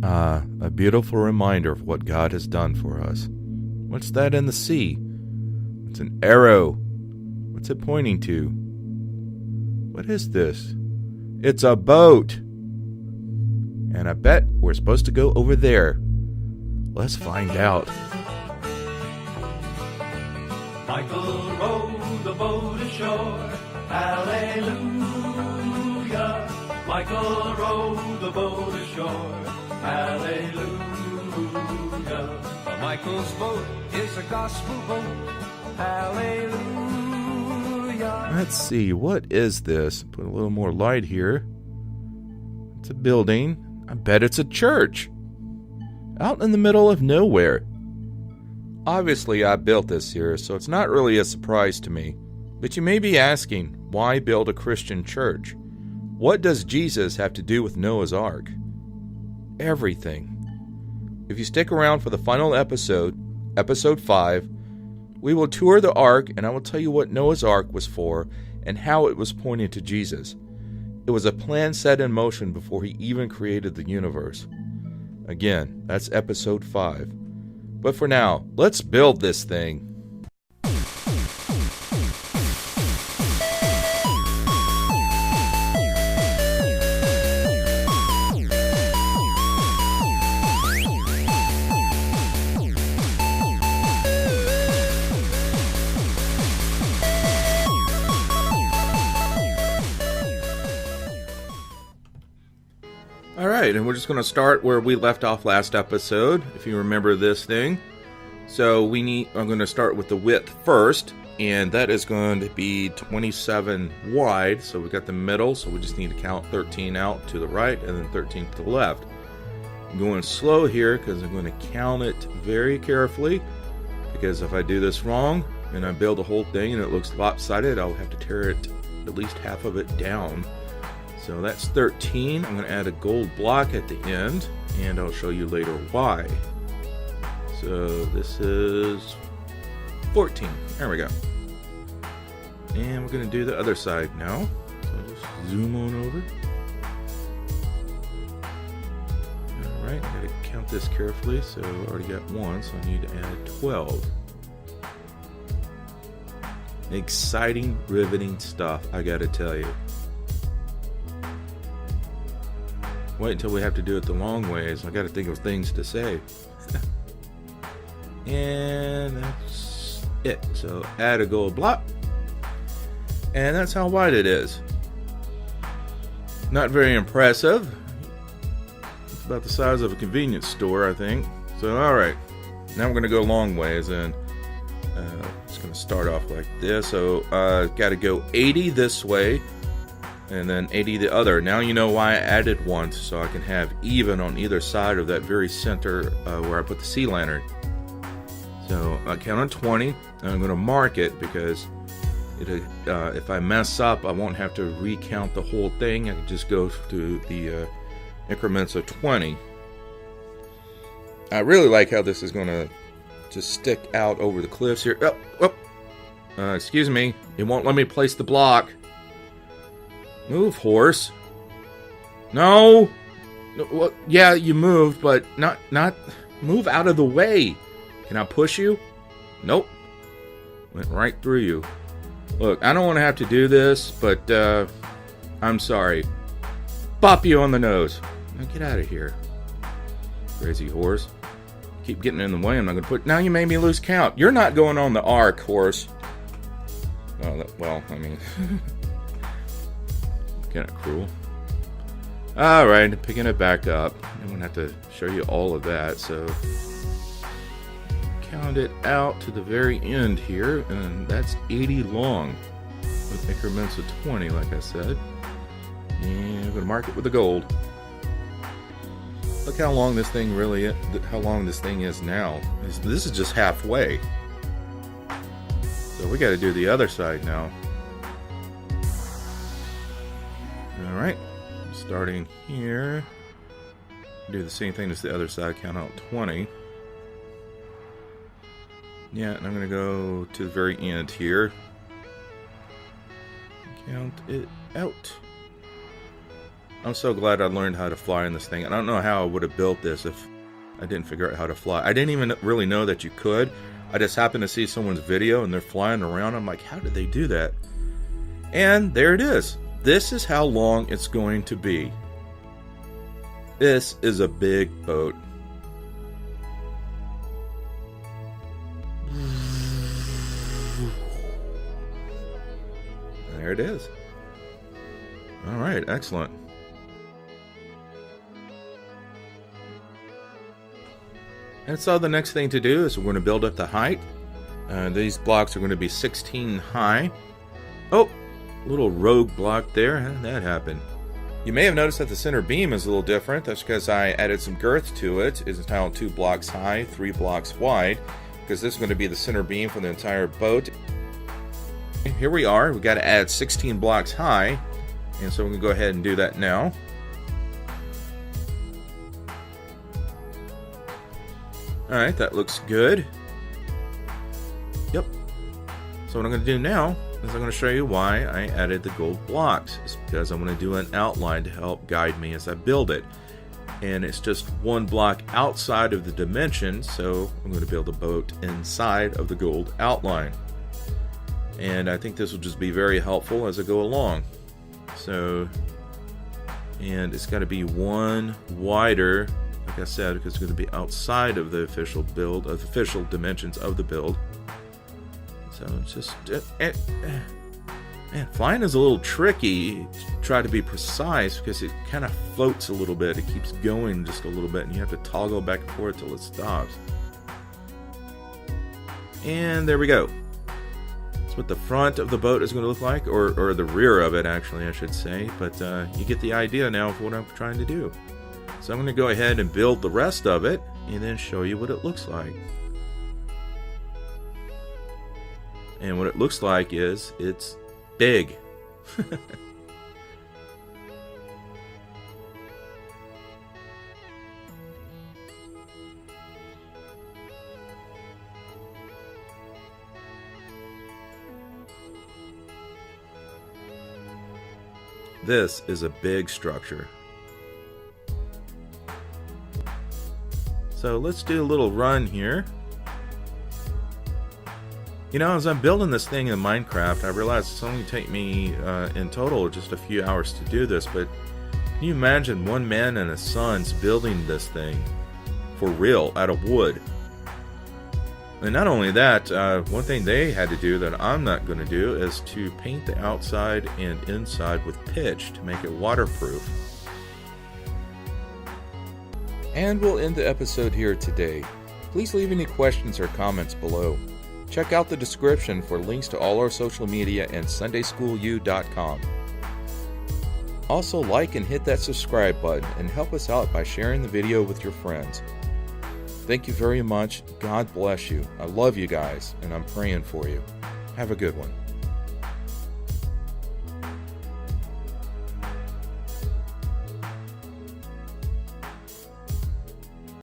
A beautiful reminder of what God has done for us. What's that in the sea? It's an arrow. What's it pointing to? What is this? It's a boat. And I bet we're supposed to go over there. Let's find out. Michael rowed the boat ashore, hallelujah. Michael rowed the boat ashore, hallelujah. Michael's boat is a gospel boat, hallelujah. Let's see, what is this? Put a little more light here. It's a building. I bet it's a church. Out in the middle of nowhere. Obviously, I built this here, so it's not really a surprise to me. But you may be asking, why build a Christian church? What does Jesus have to do with Noah's Ark? Everything. If you stick around for the final episode, episode 5, we will tour the Ark, and I will tell you what Noah's Ark was for and how it was pointing to Jesus. It was a plan set in motion before he even created the universe. Again, that's episode 5. But for now, let's build this thing. Alright, and we're just going to start where we left off last episode, if you remember this thing. So I'm going to start with the width first, and that is going to be 27 wide. So we got the middle, so we just need to count 13 out to the right and then 13 to the left. I'm going slow here because I'm going to count it very carefully, because if I do this wrong and I build the whole thing and it looks lopsided, I'll have to tear it, at least half of it, down. So that's 13. I'm going to add a gold block at the end, and I'll show you later why. So this is 14. There we go. And we're going to do the other side now. So I'll just zoom on over. Alright, I got to count this carefully. So I already got 1, so I need to add 12. Exciting, riveting stuff, I got to tell you. Wait until we have to do it the long ways. I got to think of things to say. And that's it. So add a gold block. And that's how wide it is. Not very impressive. It's about the size of a convenience store, I think. So alright. Now we're going to go long ways. And it's going to start off like this. So got to go 80 this way. And then 80 the other. Now you know why I added 1, so I can have even on either side of that very center where I put the sea lantern. So I count on 20, and I'm going to mark it because if I mess up, I won't have to recount the whole thing. I can just go to the increments of 20. I really like how this is going to just stick out over the cliffs here. Excuse me, it won't let me place the block. Move, horse. No. Well, yeah, you moved, but not move out of the way. Can I push you? Nope. Went right through you. Look, I don't want to have to do this, but I'm sorry. Bop you on the nose. Now get out of here. Crazy horse. Keep getting in the way. I'm not going to put... Now you made me lose count. You're not going on the ark, horse. Oh, well, I mean... kind of cruel. Alright, picking it back up. I'm going to have to show you all of that, so count it out to the very end here, and that's 80 long with increments of 20, like I said. And I'm going to mark it with the gold. Look how long this thing really is, how long this thing is now. This is just halfway. So we got to do the other side now. Alright, starting here, do the same thing as the other side, count out 20. Yeah, and I'm going to go to the very end here. Count it out. I'm so glad I learned how to fly in this thing. I don't know how I would have built this if I didn't figure out how to fly. I didn't even really know that you could. I just happened to see someone's video and they're flying around. I'm like, how did they do that? And there it is. This is how long it's going to be. This is a big boat. There it is. All right, excellent. And so the next thing to do is we're going to build up the height. These blocks are going to be 16 high. Oh, little rogue block there. How did that happen? You may have noticed that the center beam is a little different. That's because I added some girth to it. It's now 2 blocks high, 3 blocks wide, because this is going to be the center beam for the entire boat. Here we are. We've got to add 16 blocks high, and so we're going to go ahead and do that now. Alright, that looks good. Yep. So what I'm going to do now is I'm going to show you why I added the gold blocks. It's because I'm going to do an outline to help guide me as I build it. And it's just 1 block outside of the dimension, so I'm going to build a boat inside of the gold outline. And I think this will just be very helpful as I go along. So, and it's got to be 1 wider, like I said, because it's going to be outside of the official build, of the official dimensions of the build. So it's just, man, flying is a little tricky to try to be precise because it kind of floats a little bit. It keeps going just a little bit, and you have to toggle back and forth till it stops. And there we go. That's what the front of the boat is going to look like, or the rear of it, actually, I should say. But you get the idea now of what I'm trying to do. So I'm going to go ahead and build the rest of it and then show you what it looks like. And what it looks like is it's big. This is a big structure. So let's do a little run here. You know, as I'm building this thing in Minecraft, I realized it's only take me in total just a few hours to do this, but can you imagine 1 man and his sons building this thing for real out of wood? And not only that, one thing they had to do that I'm not going to do is to paint the outside and inside with pitch to make it waterproof. And we'll end the episode here today. Please leave any questions or comments below. Check out the description for links to all our social media and sundayschoolu.com. Also, like and hit that subscribe button and help us out by sharing the video with your friends. Thank you very much. God bless you. I love you guys, and I'm praying for you. Have a good one.